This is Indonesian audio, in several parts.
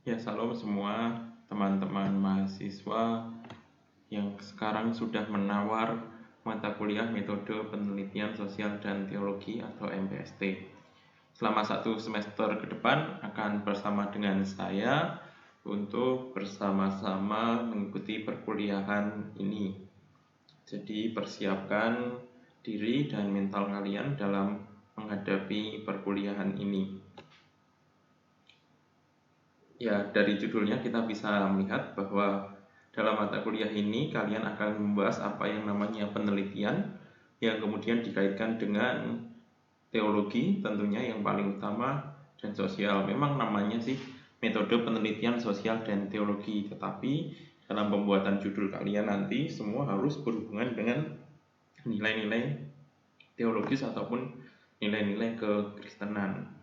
Ya, salam semua teman-teman mahasiswa yang sekarang sudah menawar mata kuliah Metode Penelitian Sosial dan Teologi atau MPST. Selama 1 semester ke depan akan bersama dengan saya untuk bersama-sama mengikuti perkuliahan ini. Jadi persiapkan diri dan mental kalian dalam menghadapi perkuliahan ini. Ya, dari judulnya kita bisa melihat bahwa dalam mata kuliah ini kalian akan membahas apa yang namanya penelitian yang kemudian dikaitkan dengan teologi tentunya yang paling utama dan sosial. Memang namanya sih metode penelitian sosial dan teologi, tetapi dalam pembuatan judul kalian nanti semua harus berhubungan dengan nilai-nilai teologis ataupun nilai-nilai kekristenan.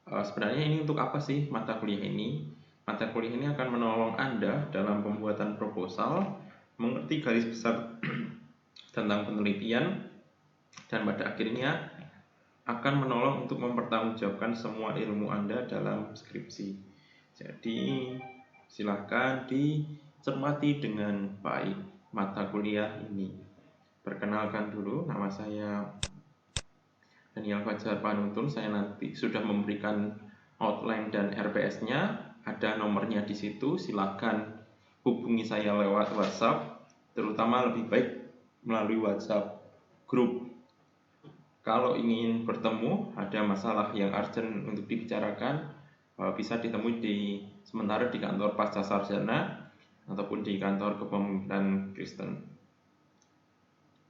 Sebenarnya ini untuk apa sih mata kuliah ini? Mata kuliah ini akan menolong Anda dalam pembuatan proposal, mengerti garis besar tentang penelitian, dan pada akhirnya akan menolong untuk mempertanggungjawabkan semua ilmu Anda dalam skripsi. Jadi silakan dicermati dengan baik mata kuliah ini. Perkenalkan dulu, nama saya Daniel Fajar Panuntun. Saya nanti sudah memberikan outline dan RPS-nya, ada nomornya di situ. Silakan hubungi saya lewat WhatsApp, terutama lebih baik melalui WhatsApp grup. Kalau ingin bertemu, ada masalah yang urgent untuk dibicarakan, bisa ditemui sementara di kantor Pasca Sarjana ataupun di kantor Kepemimpinan Kristen.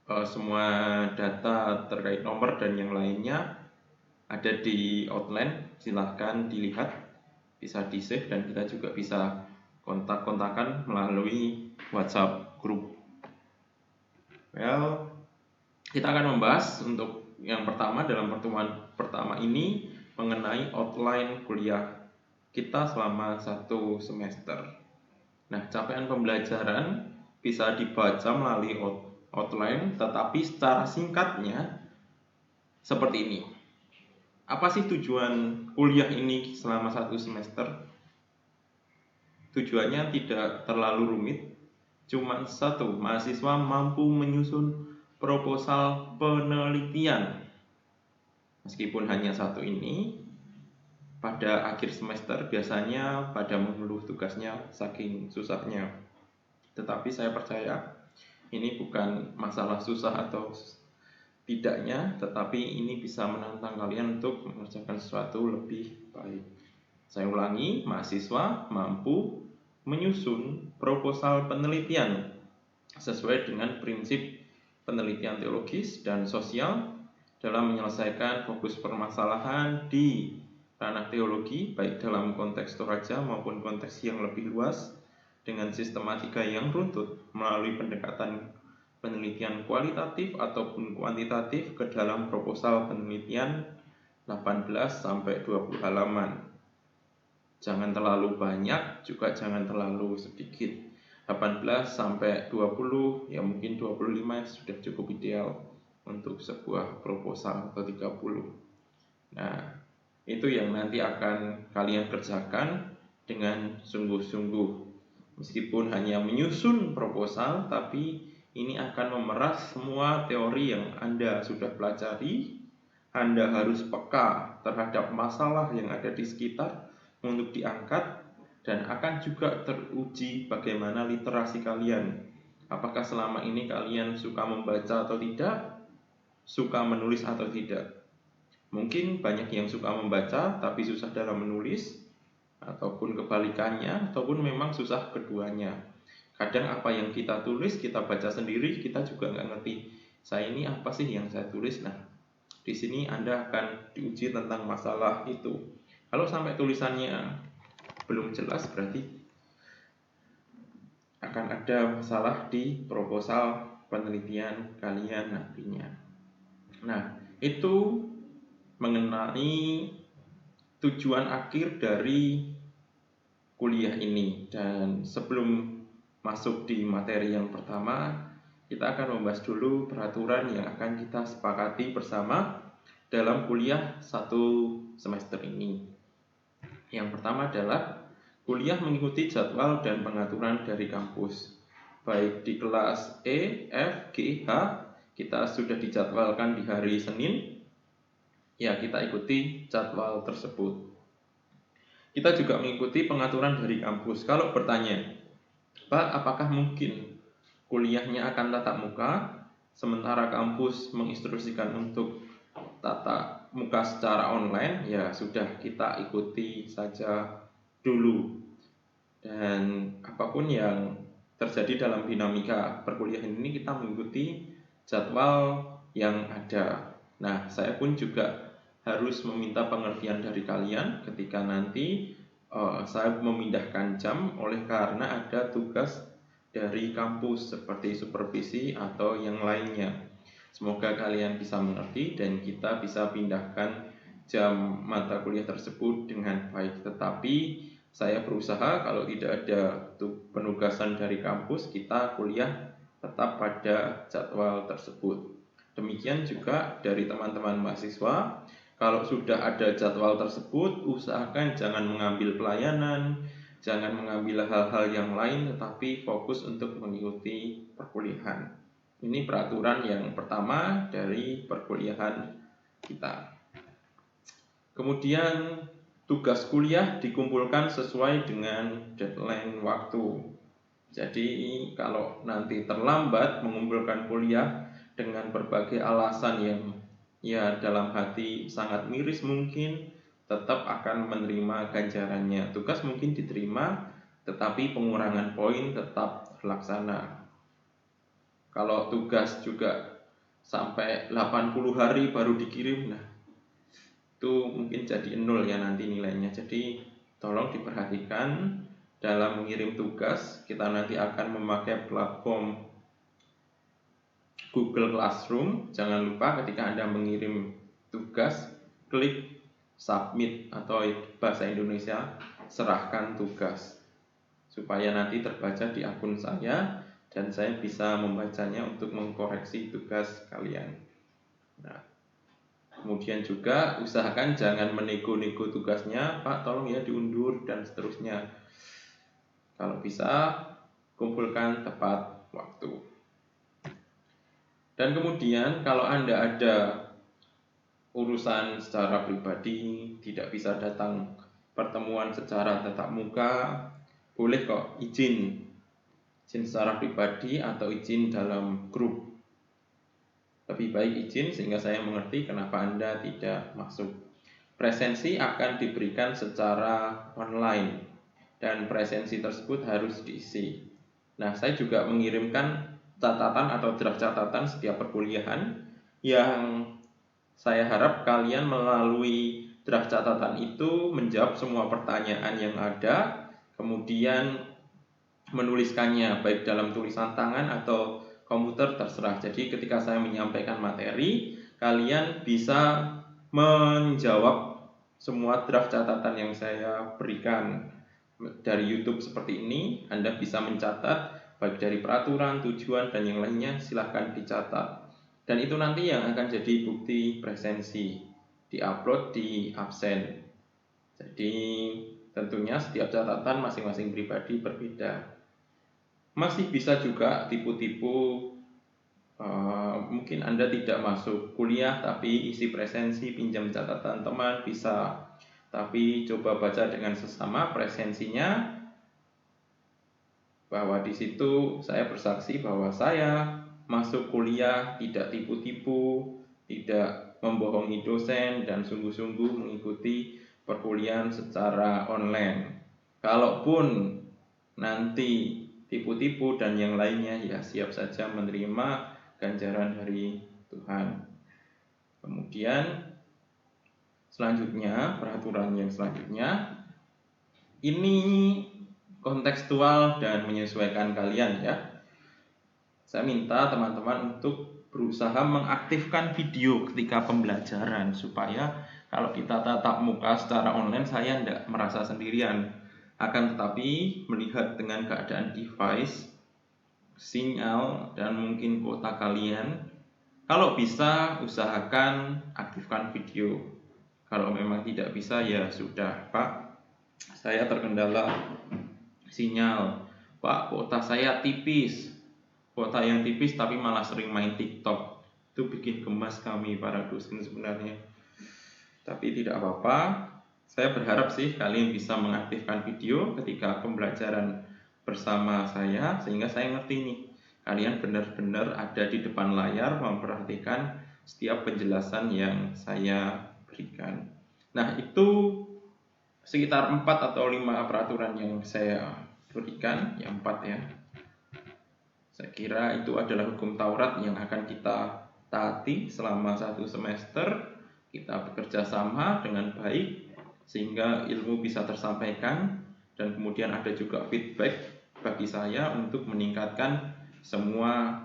Semua data terkait nomor dan yang lainnya ada di outline, silahkan dilihat, bisa di-save dan kita juga bisa kontak-kontakan melalui WhatsApp group. Kita akan membahas untuk yang pertama dalam pertemuan pertama ini mengenai outline kuliah kita selama 1 semester. Nah, capaian pembelajaran bisa dibaca melalui outline, tetapi secara singkatnya seperti ini. Apa sih tujuan kuliah ini selama 1 semester? Tujuannya tidak terlalu rumit, cuma satu, mahasiswa mampu menyusun proposal penelitian. Meskipun hanya satu ini, pada akhir semester biasanya pada mengeluh tugasnya saking susahnya. Tetapi saya percaya ini bukan masalah susah atau tidaknya, tetapi ini bisa menantang kalian untuk mengerjakan sesuatu lebih baik. Saya ulangi, mahasiswa mampu menyusun proposal penelitian sesuai dengan prinsip penelitian teologis dan sosial dalam menyelesaikan fokus permasalahan di ranah teologi, baik dalam konteks Toraja maupun konteks yang lebih luas, dengan sistematika yang runtut melalui pendekatan penelitian kualitatif ataupun kuantitatif ke dalam proposal penelitian 18-20 halaman. Jangan terlalu banyak, juga jangan terlalu sedikit. 18-20, ya mungkin 25 sudah cukup ideal untuk sebuah proposal atau 30. Nah, itu yang nanti akan kalian kerjakan dengan sungguh-sungguh. Meskipun hanya menyusun proposal, tapi ini akan memeras semua teori yang Anda sudah pelajari. Anda harus peka terhadap masalah yang ada di sekitar untuk diangkat, dan akan juga teruji bagaimana literasi kalian. Apakah selama ini kalian suka membaca atau tidak, suka menulis atau tidak. Mungkin banyak yang suka membaca tapi susah dalam menulis, ataupun kebalikannya, ataupun memang susah keduanya. Kadang apa yang kita tulis, kita baca sendiri, kita juga nggak ngerti saya ini apa sih yang saya tulis. Nah, di sini Anda akan diuji tentang masalah itu. Kalau sampai tulisannya belum jelas, berarti akan ada masalah di proposal penelitian kalian nantinya. Nah, itu mengenai tujuan akhir dari kuliah ini. Dan sebelum masuk di materi yang pertama, kita akan membahas dulu peraturan yang akan kita sepakati bersama dalam kuliah 1 semester ini. Yang pertama adalah kuliah mengikuti jadwal dan pengaturan dari kampus. Baik di kelas E, F, G, H, kita sudah dijadwalkan di hari Senin, ya kita ikuti jadwal tersebut. Kita juga mengikuti pengaturan dari kampus. Kalau bertanya, Pak, apakah mungkin kuliahnya akan tatap muka, sementara kampus menginstruksikan untuk tatap muka secara online? Ya sudah, kita ikuti saja dulu. Dan apapun yang terjadi dalam dinamika perkuliahan ini, kita mengikuti jadwal yang ada. Nah, saya pun juga harus meminta pengertian dari kalian ketika nanti saya memindahkan jam oleh karena ada tugas dari kampus seperti supervisi atau yang lainnya. Semoga kalian bisa mengerti dan kita bisa pindahkan jam mata kuliah tersebut dengan baik. Tetapi saya berusaha kalau tidak ada penugasan dari kampus, kita kuliah tetap pada jadwal tersebut. Demikian juga dari teman-teman mahasiswa, kalau sudah ada jadwal tersebut, usahakan jangan mengambil pelayanan, jangan mengambil hal-hal yang lain, tetapi fokus untuk mengikuti perkuliahan. Ini peraturan yang pertama dari perkuliahan kita. Kemudian tugas kuliah dikumpulkan sesuai dengan deadline waktu. Jadi kalau nanti terlambat mengumpulkan kuliah dengan berbagai alasan yang ya dalam hati sangat miris mungkin, tetap akan menerima ganjarannya. Tugas mungkin diterima, tetapi pengurangan poin tetap terlaksana. Kalau tugas juga sampai 80 hari baru dikirim, nah itu mungkin jadi 0 ya nanti nilainya. Jadi tolong diperhatikan dalam mengirim tugas. Kita nanti akan memakai platform Google Classroom. Jangan lupa ketika Anda mengirim tugas, klik submit atau bahasa Indonesia serahkan tugas, supaya nanti terbaca di akun saya dan saya bisa membacanya untuk mengkoreksi tugas kalian. Nah, kemudian juga usahakan jangan menego-nego tugasnya, Pak tolong ya diundur dan seterusnya. Kalau bisa kumpulkan tepat waktu. Dan kemudian kalau Anda ada urusan secara pribadi, tidak bisa datang pertemuan secara tatap muka, boleh kok izin secara pribadi atau izin dalam grup. Lebih baik izin sehingga saya mengerti kenapa Anda tidak masuk. Presensi akan diberikan secara online dan presensi tersebut harus diisi. Nah, saya juga mengirimkan catatan atau draft catatan setiap perkuliahan yang saya harap kalian melalui draft catatan itu menjawab semua pertanyaan yang ada, kemudian menuliskannya baik dalam tulisan tangan atau komputer terserah. Jadi ketika saya menyampaikan materi, kalian bisa menjawab semua draft catatan yang saya berikan dari YouTube seperti ini. Anda bisa mencatat baik dari peraturan, tujuan, dan yang lainnya, silahkan dicatat. Dan itu nanti yang akan jadi bukti presensi, diupload di absen. Jadi tentunya setiap catatan masing-masing pribadi berbeda. Masih bisa juga tipu-tipu, mungkin Anda tidak masuk kuliah tapi isi presensi pinjam catatan teman bisa. Tapi coba baca dengan sesama presensinya, bahwa di situ saya bersaksi bahwa saya masuk kuliah tidak tipu-tipu, tidak membohongi dosen, dan sungguh-sungguh mengikuti perkuliahan secara online. Kalaupun nanti tipu-tipu dan yang lainnya, ya siap saja menerima ganjaran dari Tuhan. Kemudian selanjutnya, peraturan yang selanjutnya ini kontekstual dan menyesuaikan kalian ya. Saya minta teman-teman untuk berusaha mengaktifkan video ketika pembelajaran, supaya kalau kita tatap muka secara online saya tidak merasa sendirian, akan tetapi melihat dengan keadaan device, sinyal, dan mungkin kuota kalian. Kalau bisa usahakan aktifkan video. Kalau memang tidak bisa ya sudah Pak, saya terkendala sinyal. Pak, kuota saya tipis. Kuota yang tipis tapi malah sering main TikTok. Itu bikin gemas kami para dosen sebenarnya. Tapi tidak apa-apa. Saya berharap sih kalian bisa mengaktifkan video ketika pembelajaran bersama saya, sehingga saya ngerti nih, kalian benar-benar ada di depan layar memperhatikan setiap penjelasan yang saya berikan. Nah, itu sekitar 4 atau 5 peraturan yang saya berikan, ya 4 ya. Saya kira itu adalah hukum Taurat yang akan kita taati selama 1 semester. Kita bekerja sama dengan baik sehingga ilmu bisa tersampaikan, dan kemudian ada juga feedback bagi saya untuk meningkatkan semua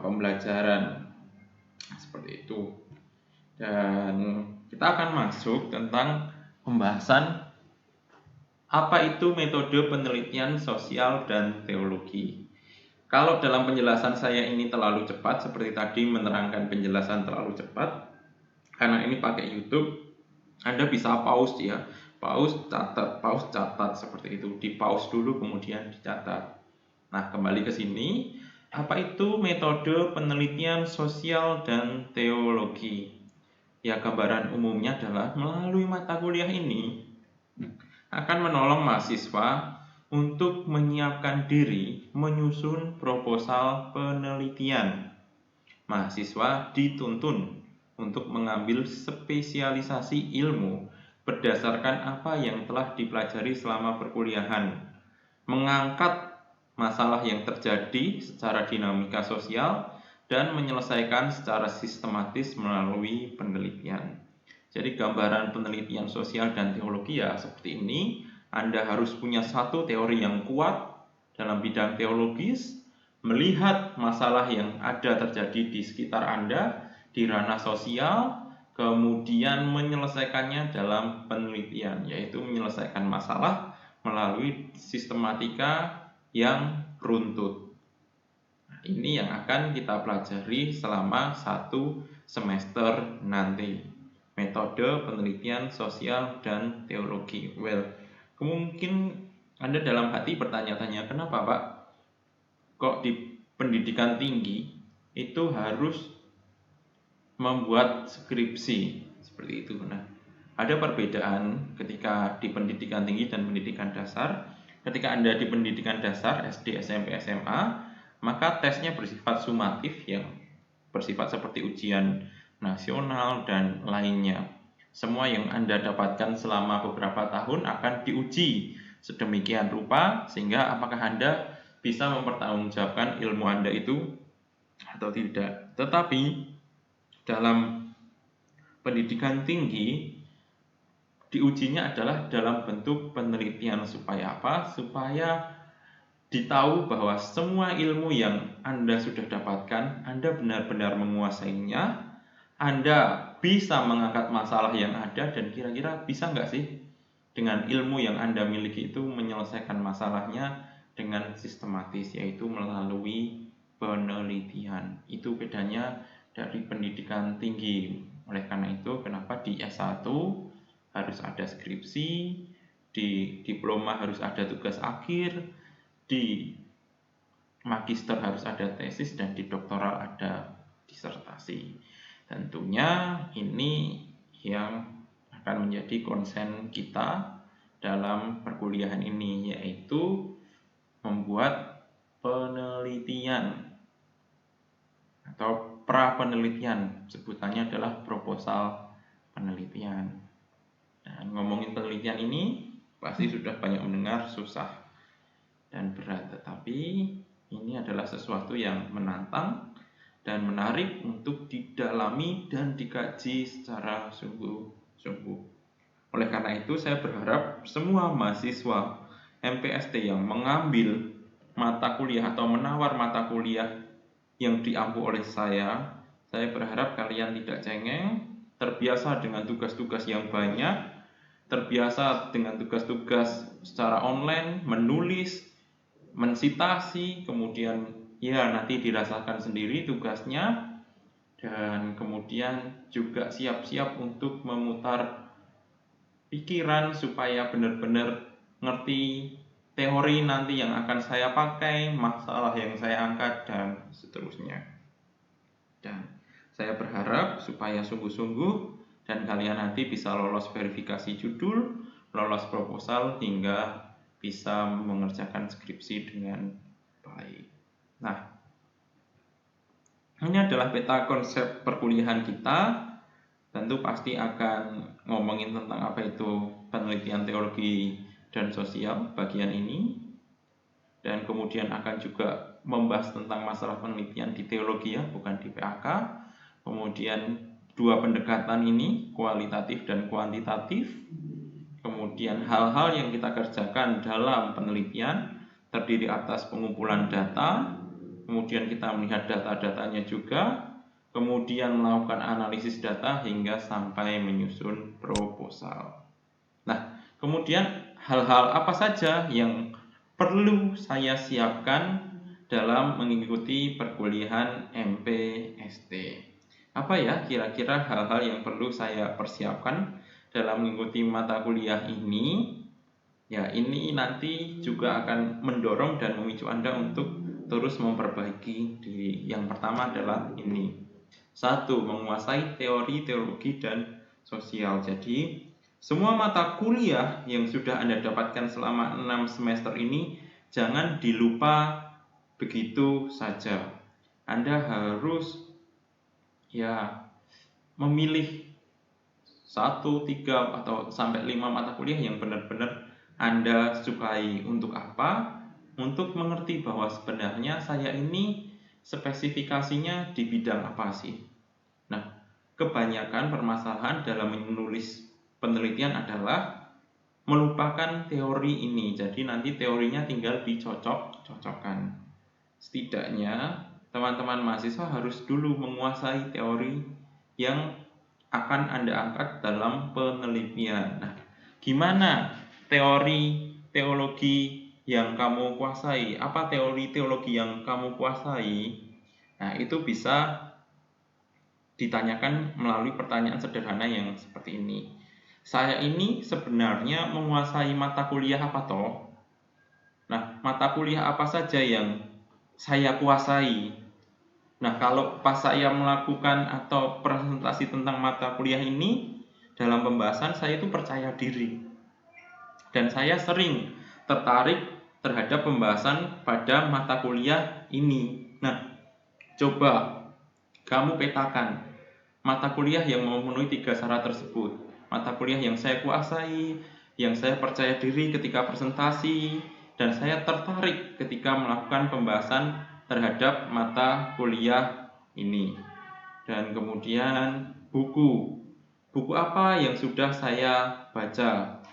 pembelajaran seperti itu. Dan kita akan masuk tentang pembahasan apa itu metode penelitian sosial dan teologi. Kalau dalam penjelasan saya ini terlalu cepat, seperti tadi menerangkan penjelasan terlalu cepat, karena ini pakai YouTube, Anda bisa pause ya, pause catat seperti itu, di pause dulu kemudian dicatat. Nah, kembali ke sini, apa itu metode penelitian sosial dan teologi? Ya, gambaran umumnya adalah melalui mata kuliah ini akan menolong mahasiswa untuk menyiapkan diri menyusun proposal penelitian. Mahasiswa dituntun untuk mengambil spesialisasi ilmu berdasarkan apa yang telah dipelajari selama perkuliahan, mengangkat masalah yang terjadi secara dinamika sosial, dan menyelesaikan secara sistematis melalui penelitian. Jadi gambaran penelitian sosial dan teologi ya seperti ini. Anda harus punya satu teori yang kuat dalam bidang teologis, melihat masalah yang ada terjadi di sekitar Anda di ranah sosial, kemudian menyelesaikannya dalam penelitian, yaitu menyelesaikan masalah melalui sistematika yang runtut. Nah, ini yang akan kita pelajari selama 1 semester nanti. Metode penelitian sosial dan teologi. Well, mungkin Anda dalam hati bertanya-tanya, kenapa Pak? Kok di pendidikan tinggi itu harus membuat skripsi seperti itu? Nah, ada perbedaan ketika di pendidikan tinggi dan pendidikan dasar. Ketika Anda di pendidikan dasar, SD, SMP, SMA, maka tesnya bersifat sumatif yang bersifat seperti ujian nasional dan lainnya. Semua yang Anda dapatkan selama beberapa tahun akan diuji sedemikian rupa sehingga apakah Anda bisa mempertanggungjawabkan ilmu Anda itu atau tidak. Tetapi dalam pendidikan tinggi diujinya adalah dalam bentuk penelitian. Supaya apa? Supaya ditahu bahwa semua ilmu yang Anda sudah dapatkan, Anda benar-benar menguasainya, Anda bisa mengangkat masalah yang ada, dan kira-kira bisa nggak sih dengan ilmu yang Anda miliki itu menyelesaikan masalahnya dengan sistematis, yaitu melalui penelitian. Itu bedanya dari pendidikan tinggi. Oleh karena itu, kenapa di S1 harus ada skripsi, di diploma harus ada tugas akhir, di magister harus ada tesis, dan di doktoral ada disertasi. Tentunya ini yang akan menjadi konsen kita dalam perkuliahan ini, yaitu membuat penelitian atau pra-penelitian, sebutannya adalah proposal penelitian. Dan ngomongin penelitian ini pasti sudah banyak mendengar susah dan berat, tetapi ini adalah sesuatu yang menantang dan menarik untuk didalami dan dikaji secara sungguh-sungguh. Oleh karena itu, saya berharap semua mahasiswa MPST yang mengambil mata kuliah atau menawar mata kuliah yang diampu oleh saya berharap kalian tidak cengeng, terbiasa dengan tugas-tugas yang banyak, terbiasa dengan tugas-tugas secara online, menulis, mensitasi, kemudian ya nanti dirasakan sendiri tugasnya, dan kemudian juga siap-siap untuk memutar pikiran supaya benar-benar ngerti teori nanti yang akan saya pakai, masalah yang saya angkat, dan seterusnya. Dan saya berharap supaya sungguh-sungguh dan kalian nanti bisa lolos verifikasi judul, lolos proposal, hingga bisa mengerjakan skripsi dengan baik. Nah, ini adalah peta konsep perkuliahan kita. Tentu pasti akan ngomongin tentang apa itu penelitian teologi dan sosial bagian ini. Dan kemudian akan juga membahas tentang masalah penelitian di teologi ya, bukan di PAK. Kemudian dua pendekatan ini, kualitatif dan kuantitatif. Kemudian hal-hal yang kita kerjakan dalam penelitian terdiri atas pengumpulan data, kemudian kita melihat data-datanya juga, kemudian melakukan analisis data hingga sampai menyusun proposal. Nah, kemudian hal-hal apa saja yang perlu saya siapkan dalam mengikuti perkuliahan MPST? Apa ya kira-kira hal-hal yang perlu saya persiapkan dalam mengikuti mata kuliah ini? Ya, ini nanti juga akan mendorong dan memicu Anda untuk terus memperbaiki diri. Yang pertama adalah ini. 1. Menguasai teori, teologi, dan sosial. Jadi, semua mata kuliah yang sudah Anda dapatkan selama 6 semester ini jangan dilupa begitu saja. Anda harus memilih 1, 3, atau sampai 5 mata kuliah yang benar-benar Anda sukai. Untuk apa? Untuk mengerti bahwa sebenarnya saya ini spesifikasinya di bidang apa sih. Nah, kebanyakan permasalahan dalam menulis penelitian adalah melupakan teori ini. Jadi nanti teorinya tinggal dicocok-cocokkan. Setidaknya teman-teman mahasiswa harus dulu menguasai teori yang akan Anda angkat dalam penelitian. Nah, gimana teori teologi yang kamu kuasai? Apa teori teologi yang kamu kuasai? Nah, itu bisa ditanyakan melalui pertanyaan sederhana yang seperti ini. Saya ini sebenarnya menguasai mata kuliah apa toh? Nah, mata kuliah apa saja yang saya kuasai? Nah, kalau pas saya melakukan atau presentasi tentang mata kuliah ini, dalam pembahasan saya itu percaya diri. Dan saya sering tertarik terhadap pembahasan pada mata kuliah ini. Nah, coba kamu petakan mata kuliah yang memenuhi 3 syarat tersebut. Mata kuliah yang saya kuasai, yang saya percaya diri ketika presentasi, dan saya tertarik ketika melakukan pembahasan terhadap mata kuliah ini. Dan kemudian buku apa yang sudah saya baca,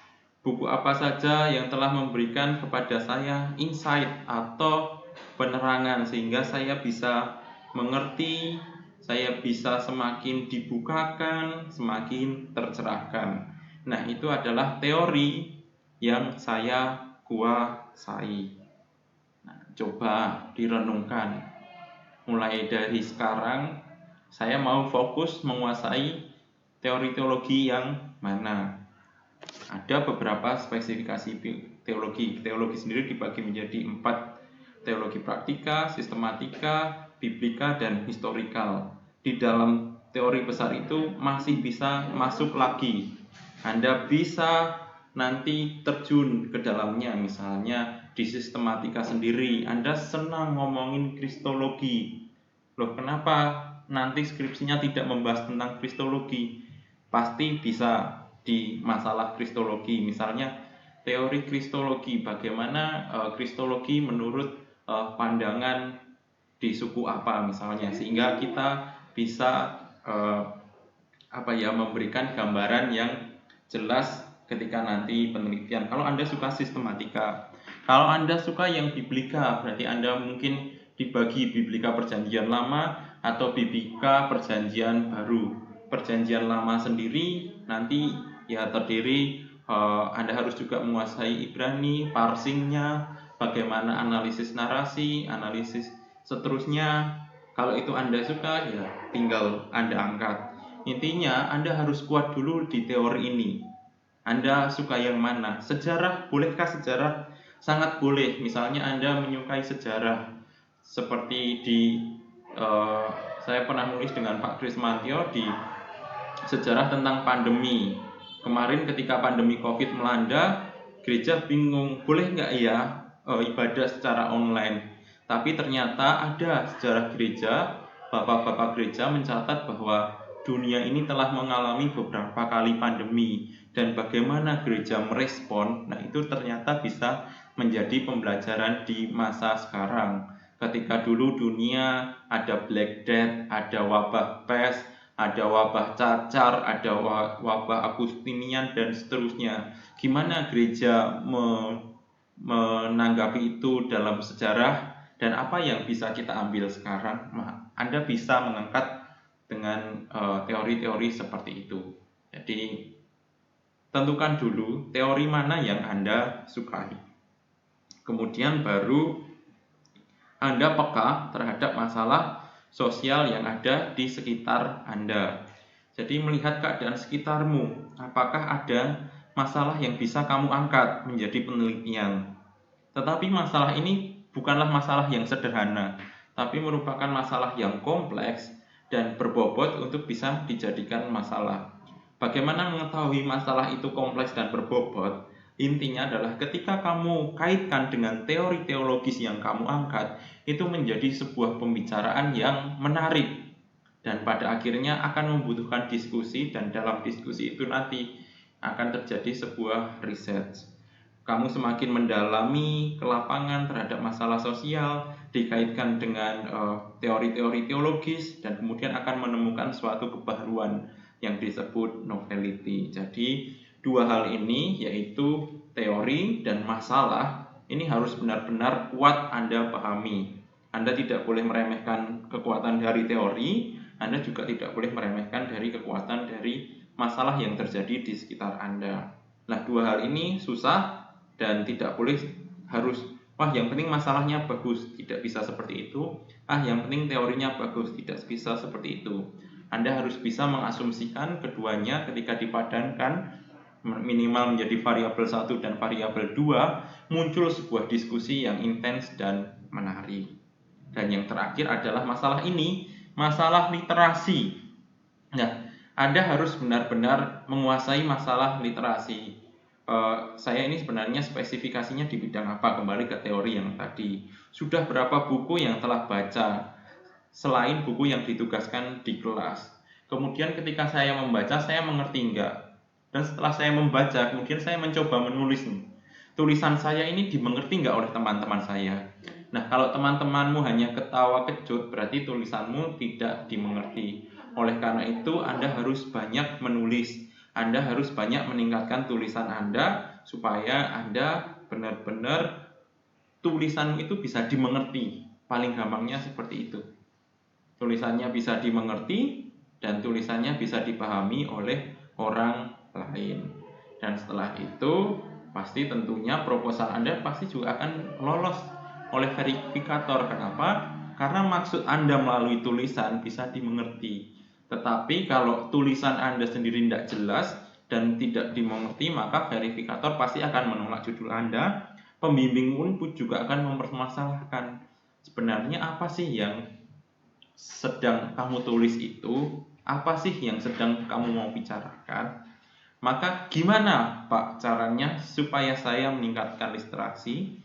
buku apa saja yang telah memberikan kepada saya insight atau penerangan sehingga saya bisa mengerti, saya bisa semakin dibukakan, semakin tercerahkan. Nah, itu adalah teori yang saya kuasai. Nah, coba direnungkan. Mulai dari sekarang, saya mau fokus menguasai teori teologi yang mana. Ada beberapa spesifikasi teologi. Teologi sendiri dibagi menjadi 4. Teologi praktika, sistematika, biblika, dan historikal. Di dalam teori besar itu masih bisa masuk lagi. Anda bisa nanti terjun ke dalamnya. Misalnya di sistematika sendiri Anda senang ngomongin kristologi. Loh, kenapa nanti skripsinya tidak membahas tentang kristologi? Pasti bisa di masalah kristologi. Misalnya teori kristologi, bagaimana kristologi menurut pandangan di suku apa misalnya, sehingga kita bisa memberikan gambaran yang jelas ketika nanti penelitian. Kalau Anda suka sistematika, kalau Anda suka yang biblika, berarti Anda mungkin dibagi biblika perjanjian lama atau biblika perjanjian baru. Perjanjian lama sendiri nanti ya terdiri Anda harus juga menguasai Ibrani, parsingnya, bagaimana analisis narasi, analisis seterusnya. Kalau itu Anda suka, ya tinggal Anda angkat. Intinya Anda harus kuat dulu di teori ini. Anda suka yang mana? Sejarah, bolehkah sejarah? Sangat boleh. Misalnya Anda menyukai sejarah, seperti eh, saya pernah nulis dengan Pak Krismantio di sejarah tentang pandemi. Kemarin ketika pandemi COVID melanda, gereja bingung, boleh nggak ya ibadah secara online? Tapi ternyata ada sejarah gereja, bapak-bapak gereja mencatat bahwa dunia ini telah mengalami beberapa kali pandemi, dan bagaimana gereja merespon. Nah, itu ternyata bisa menjadi pembelajaran di masa sekarang. Ketika dulu dunia ada Black Death, ada wabah pes, ada wabah cacar, ada wabah Agustinian, dan seterusnya. Gimana gereja menanggapi itu dalam sejarah, dan apa yang bisa kita ambil sekarang? Anda bisa mengangkat dengan teori-teori seperti itu. Jadi tentukan dulu teori mana yang Anda sukai. Kemudian baru Anda peka terhadap masalah sosial yang ada di sekitar Anda. Jadi melihat keadaan sekitarmu, apakah ada masalah yang bisa kamu angkat menjadi penelitian. Tetapi masalah ini bukanlah masalah yang sederhana, tapi merupakan masalah yang kompleks dan berbobot untuk bisa dijadikan masalah. Bagaimana mengetahui masalah itu kompleks dan berbobot? Intinya adalah ketika kamu kaitkan dengan teori teologis yang kamu angkat, itu menjadi sebuah pembicaraan yang menarik, dan pada akhirnya akan membutuhkan diskusi, dan dalam diskusi itu nanti akan terjadi sebuah riset. Kamu semakin mendalami ke lapangan terhadap masalah sosial, dikaitkan dengan teori-teori teologis, dan kemudian akan menemukan suatu kebaruan yang disebut novelty. Jadi dua hal ini, yaitu teori dan masalah, ini harus benar-benar kuat Anda pahami. Anda tidak boleh meremehkan kekuatan dari teori, Anda juga tidak boleh meremehkan dari kekuatan dari masalah yang terjadi di sekitar Anda. Nah, dua hal ini susah, dan tidak boleh harus yang penting masalahnya bagus, tidak bisa seperti itu. Yang penting teorinya bagus, tidak bisa seperti itu. Anda harus bisa mengasumsikan keduanya ketika dipadankan, minimal menjadi variabel 1 dan variabel 2, muncul sebuah diskusi yang intens dan menarik. Dan yang terakhir adalah masalah ini, masalah literasi. Nah, Anda harus benar-benar menguasai masalah literasi. Saya ini sebenarnya spesifikasinya di bidang apa, kembali ke teori yang tadi. Sudah berapa buku yang telah baca selain buku yang ditugaskan di kelas. Kemudian ketika saya membaca, saya mengerti enggak? Dan setelah saya membaca, kemudian saya mencoba menulis. Tulisan saya ini dimengerti enggak oleh teman-teman saya? Nah, kalau teman-temanmu hanya ketawa kejut, berarti tulisanmu tidak dimengerti. Oleh karena itu, Anda harus banyak menulis. Anda harus banyak meningkatkan tulisan Anda, supaya Anda benar-benar tulisan itu bisa dimengerti. Paling gampangnya seperti itu. Tulisannya bisa dimengerti, dan tulisannya bisa dipahami oleh orang lain. Dan setelah itu, pasti tentunya proposal Anda pasti juga akan lolos oleh verifikator. Kenapa? Karena maksud Anda melalui tulisan bisa dimengerti. Tetapi kalau tulisan Anda sendiri tidak jelas dan tidak dimengerti, maka verifikator pasti akan menolak judul Anda. Pembimbing pun juga akan mempermasalahkan, sebenarnya apa sih yang sedang kamu tulis itu, apa sih yang sedang kamu mau bicarakan. Maka gimana Pak caranya supaya saya meningkatkan literasi?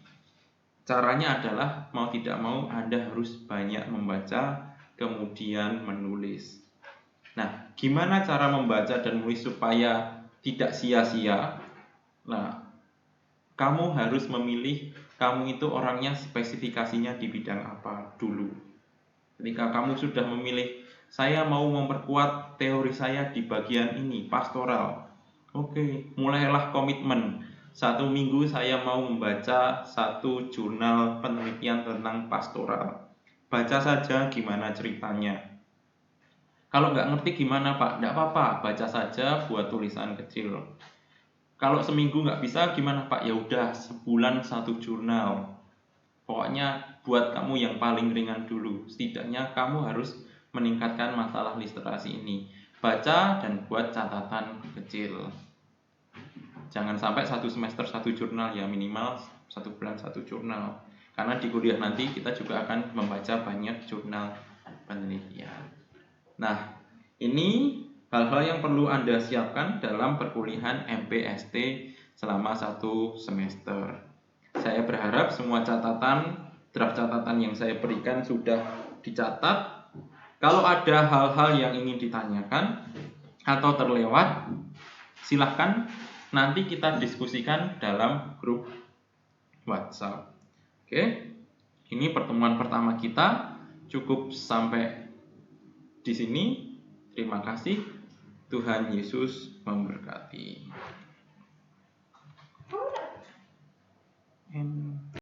Caranya adalah mau tidak mau Anda harus banyak membaca, kemudian menulis. Nah, gimana cara membaca dan menulis supaya tidak sia-sia? Nah, kamu harus memilih kamu itu orangnya spesifikasinya di bidang apa dulu. Ketika kamu sudah memilih, saya mau memperkuat teori saya di bagian ini, pastoral. Oke, mulailah komitmen. 1 minggu saya mau membaca 1 jurnal penelitian tentang pastoral. Baca saja gimana ceritanya. Kalau nggak ngerti gimana Pak? Nggak apa-apa, baca saja, buat tulisan kecil. Kalau seminggu nggak bisa gimana Pak? Ya udah, sebulan 1 jurnal. Pokoknya buat kamu yang paling ringan dulu. Setidaknya kamu harus meningkatkan masalah literasi ini. Baca dan buat catatan kecil. Jangan sampai satu semester satu jurnal, ya minimal satu bulan satu jurnal. Karena di kuliah nanti kita juga akan membaca banyak jurnal penelitian. Nah, ini hal-hal yang perlu Anda siapkan dalam perkuliahan MPST selama satu semester. Saya berharap semua draft catatan yang saya berikan sudah dicatat. Kalau ada hal-hal yang ingin ditanyakan atau terlewat, silahkan nanti kita diskusikan dalam grup WhatsApp. Oke, ini pertemuan pertama kita. Cukup sampai di sini. Terima kasih. Tuhan Yesus memberkati.